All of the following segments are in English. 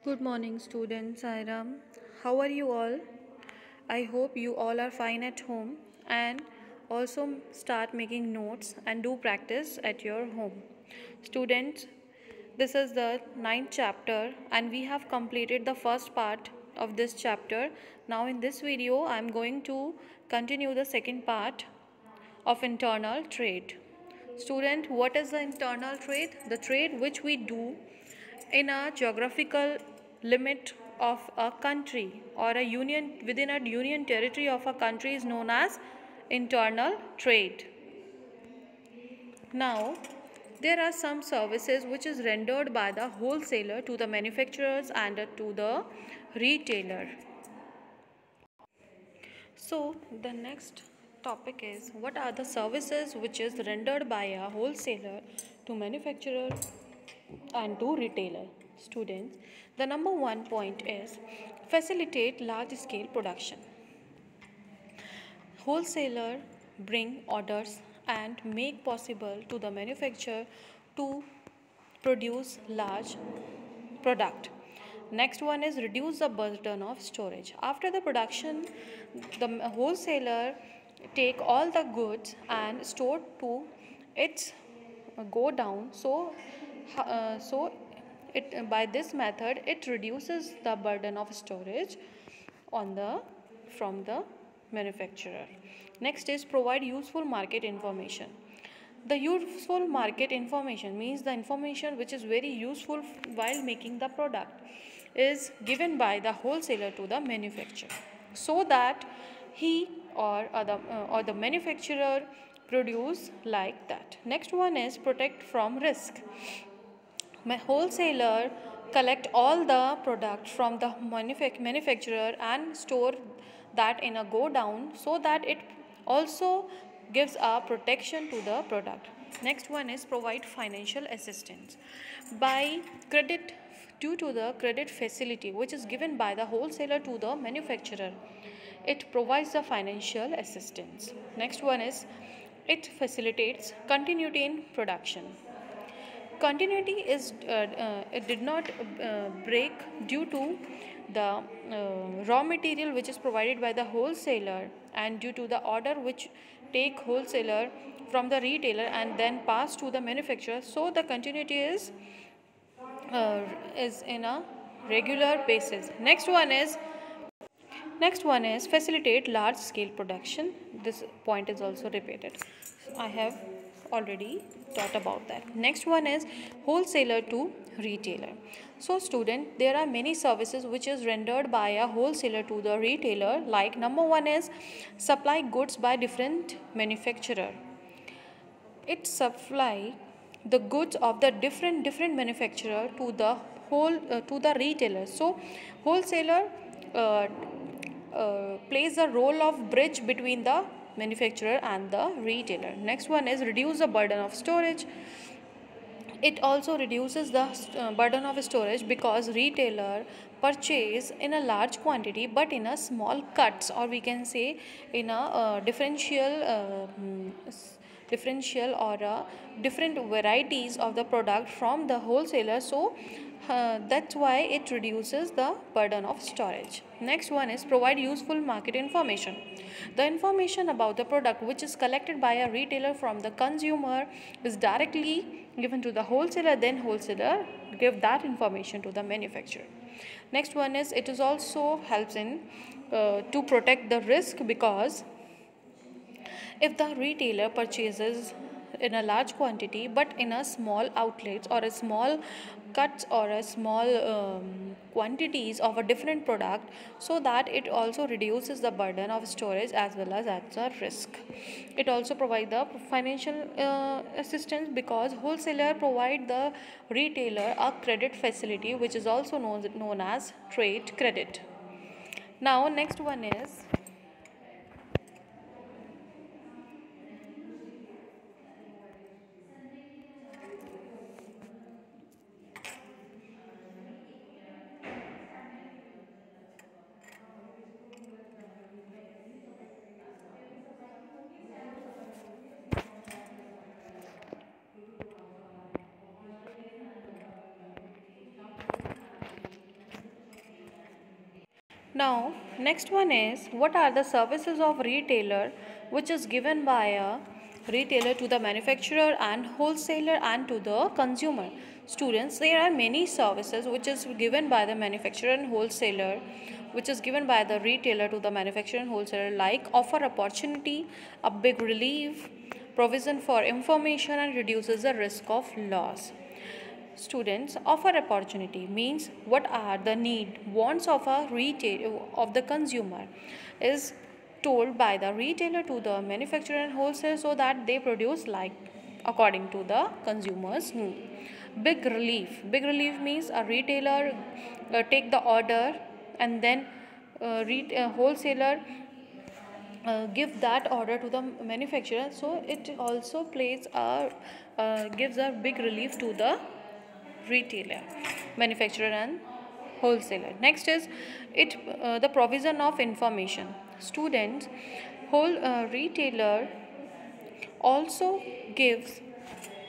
Good morning, students. Sairam. How are you all? I hope you all are fine at home and also start making notes and do practice at your home. Students, this is the ninth chapter and we have completed the first part of this chapter. Now, in this video, I am going to continue the second part of internal trade. Student, what is the internal trade? The trade which we do in a geographical limit of a country or a union within a union territory of a country is known as internal trade. Now, there are some services which is rendered by the wholesaler to the manufacturers and to the retailer. So, the next topic is what are the services which is rendered by a wholesaler to manufacturer and to retailer. Students, the number one point is facilitate large scale production. Wholesaler bring orders and make possible to the manufacturer to produce large product. Next one is reduce the burden of storage. After the production, the wholesaler take all the goods and store to its go down. So it by this method it reduces the burden of storage on the from the manufacturer. Next is provide useful market information. The useful market information means the information which is very useful while making the product is given by the wholesaler to the manufacturer so that he or the manufacturer produce like that. Next one is protect from risk. Wholesaler collect all the product from the manufacturer and store that in a go down so that it also gives a protection to the product. Next one is provide financial assistance by credit due to the credit facility which is given by the wholesaler to the manufacturer. It provides the financial assistance. Next one is it facilitates continuity in production. Continuity is it did not break due to the raw material which is provided by the wholesaler and due to the order which take wholesaler from the retailer and then pass to the manufacturer. So the continuity is in a regular basis. Next one is facilitate large scale production. This point is also repeated. I have already taught about that. Next one is wholesaler to retailer. So student, there are many services which is rendered by a wholesaler to the retailer, like number one is supply goods by different manufacturer. It supply the goods of the different manufacturer to the to the retailer. So wholesaler uh, plays the role of bridge between the manufacturer and the retailer. Next one is reduce the burden of storage. It also reduces the burden of storage because retailer purchase in a large quantity but in a small cuts, or we can say in a differential or different varieties of the product from the wholesaler. So that's why it reduces the burden of storage. Next one is provide useful market information. The information about the product which is collected by a retailer from the consumer is directly given to the wholesaler, then wholesaler give that information to the manufacturer. Next one is it is also helps in to protect the risk, because if the retailer purchases in a large quantity but in a small outlets or a small cuts or a small quantities of a different product, so that it also reduces the burden of storage as well as the risk. It also provide the financial assistance because wholesaler provide the retailer a credit facility which is also known as trade credit. Now next one is Now, next one is what are the services of retailer which is given by a retailer to the manufacturer and wholesaler and to the consumer. Students, there are many services which is given by the manufacturer and wholesaler, which is given by the retailer to the manufacturer and wholesaler, like offer opportunity, a big relief, provision for information, and reduces the risk of loss. Students, offer opportunity means what are the need wants of a retail of the consumer is told by the retailer to the manufacturer and wholesaler so that they produce like according to the consumer's need. Big relief means a retailer take the order and then wholesaler give that order to the manufacturer, so it also plays a gives a big relief to the retailer, manufacturer and wholesaler. Next is it the provision of information. Students, whole retailer also gives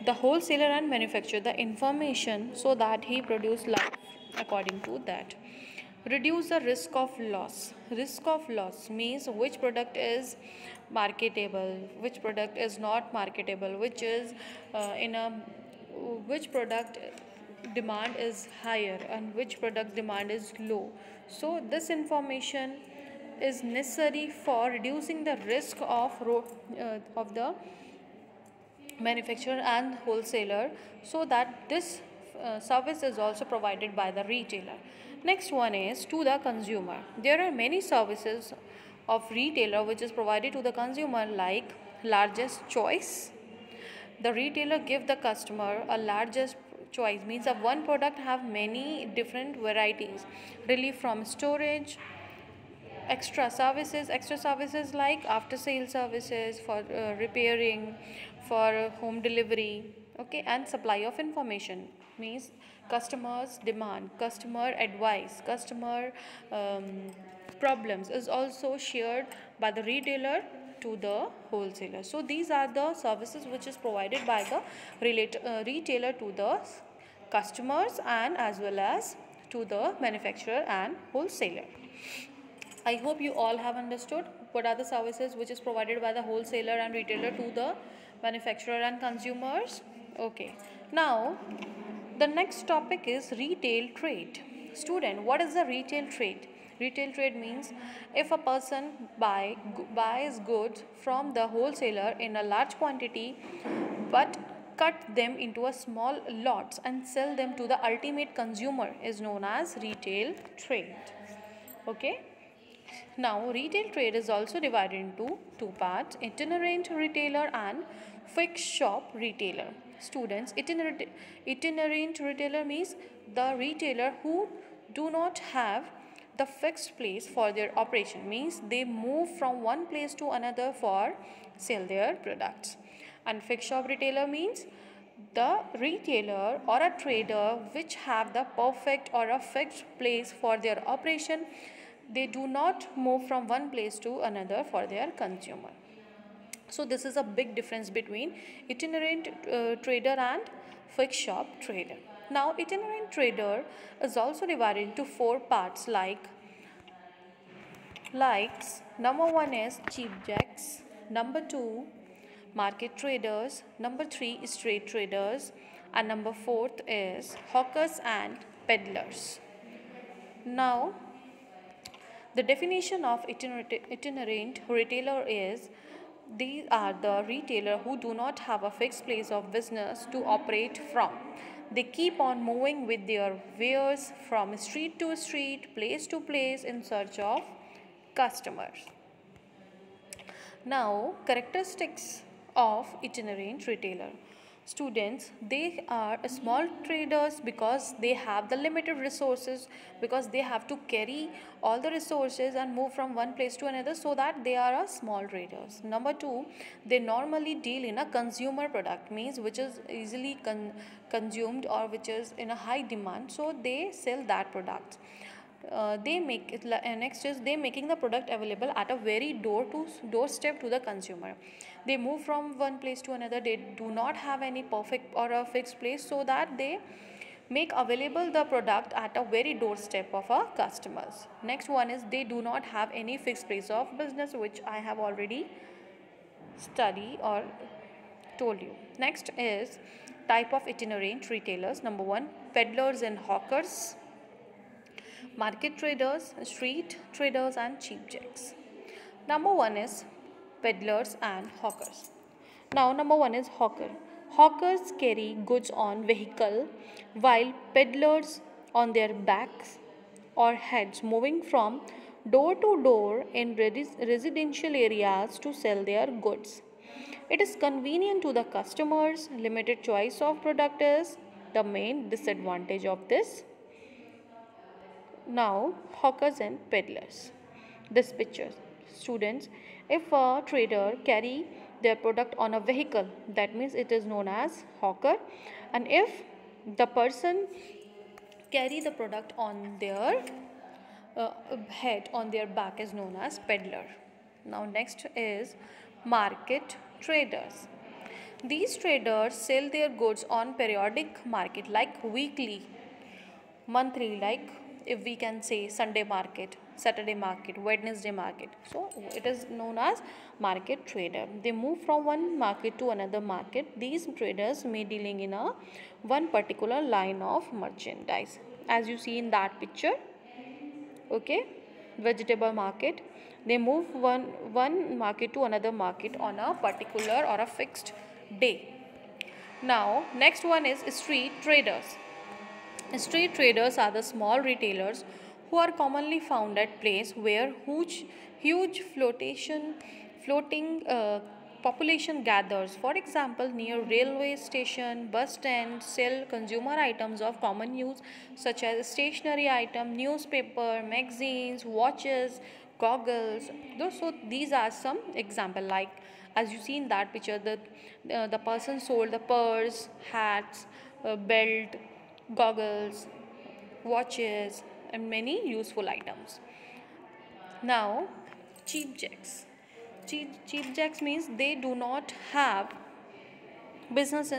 the wholesaler and manufacturer the information so that he produce life according to that. Reduce the risk of loss. Risk of loss means which product is marketable, which product is not marketable, which is in a which product demand is higher and which product demand is low. So this information is necessary for reducing the risk of the manufacturer and wholesaler, so that this service is also provided by the retailer. Next one is to the consumer. There are many services of retailer which is provided to the consumer, like largest choice. The retailer give the customer a largest choice means of one product have many different varieties, relief from storage, extra services like after sale services for repairing, for home delivery, okay, and supply of information means customers demand, customer advice, customer problems is also shared by the retailer to the wholesaler. So these are the services which is provided by the retailer to the customers and as well as to the manufacturer and wholesaler. I hope you all have understood what are the services which is provided by the wholesaler and retailer to the manufacturer and consumers. Okay. Now, the next topic is retail trade. Student, what is the retail trade? Retail trade means if a person buys goods from the wholesaler in a large quantity but cut them into a small lots and sell them to the ultimate consumer is known as retail trade. Okay. Now, retail trade is also divided into two parts, itinerant retailer and fixed shop retailer. Students, itinerant retailer means the retailer who do not have the fixed place for their operation, means they move from one place to another for sell their products. And fixed shop retailer means the retailer or a trader which have the perfect or a fixed place for their operation, they do not move from one place to another for their consumer. So this is a big difference between itinerant trader and fixed shop trader. Now, itinerant trader is also divided into four parts like number one is cheap jacks, number two market traders, number three is trade traders, and number fourth is hawkers and peddlers. Now, the definition of itinerant retailer is these are the retailer who do not have a fixed place of business to operate from. They keep on moving with their wares from street to street, place to place in search of customers. Now, characteristics of itinerant retailer. Students, they are small traders because they have the limited resources, because they have to carry all the resources and move from one place to another, so that they are a small traders. Number two, they normally deal in a consumer product, means which is easily consumed or which is in a high demand, so they sell that product. They make it next is they making the product available at a very doorstep to the consumer. They move from one place to another, they do not have any perfect or a fixed place, so that they make available the product at a very doorstep of our customers. Next one is they do not have any fixed place of business, which I have already studied or told you. Next is type of itinerant retailers. Number one, peddlers and hawkers, market traders, street traders, and cheap jacks. Number one is peddlers and hawkers. Now, number one is hawker. Hawkers carry goods on vehicle while peddlers on their backs or heads, moving from door to door in residential areas to sell their goods. It is convenient to the customers. Limited choice of product is the main disadvantage of this. Now, hawkers and peddlers. This picture, students, if a trader carry their product on a vehicle, that means it is known as hawker, and if the person carry the product on their head, on their back, is known as peddler. Now next is market traders. These traders sell their goods on periodic market, like weekly, monthly, like if we can say Sunday market, Saturday market, Wednesday market. So it is known as market trader. They move from one market to another market. These traders may dealing in a one particular line of merchandise, as you see in that picture. Okay, vegetable market. They move one market to another market on a particular or a fixed day. Now next one is street traders. Street traders are the small retailers who are commonly found at places where huge floating population gathers. For example, near railway station, bus stand, sell consumer items of common use such as stationery item, newspaper, magazines, watches, goggles. So these are some example, like as you see in that picture, the person sold the purse, hats, belt, goggles, watches, and many useful items. Now, cheap jacks. Cheap jacks means they do not have business.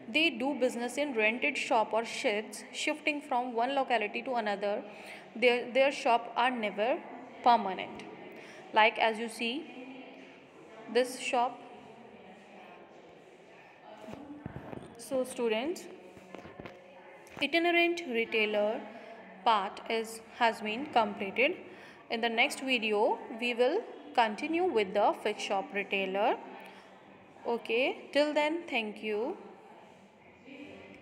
They do business in rented shop or sheds, shifting from one locality to another. Their shop are never permanent. Like as you see, this shop. So students, itinerant retailer part has been completed. In the next video we will continue with the fixed shop retailer. Okay, till then, thank you.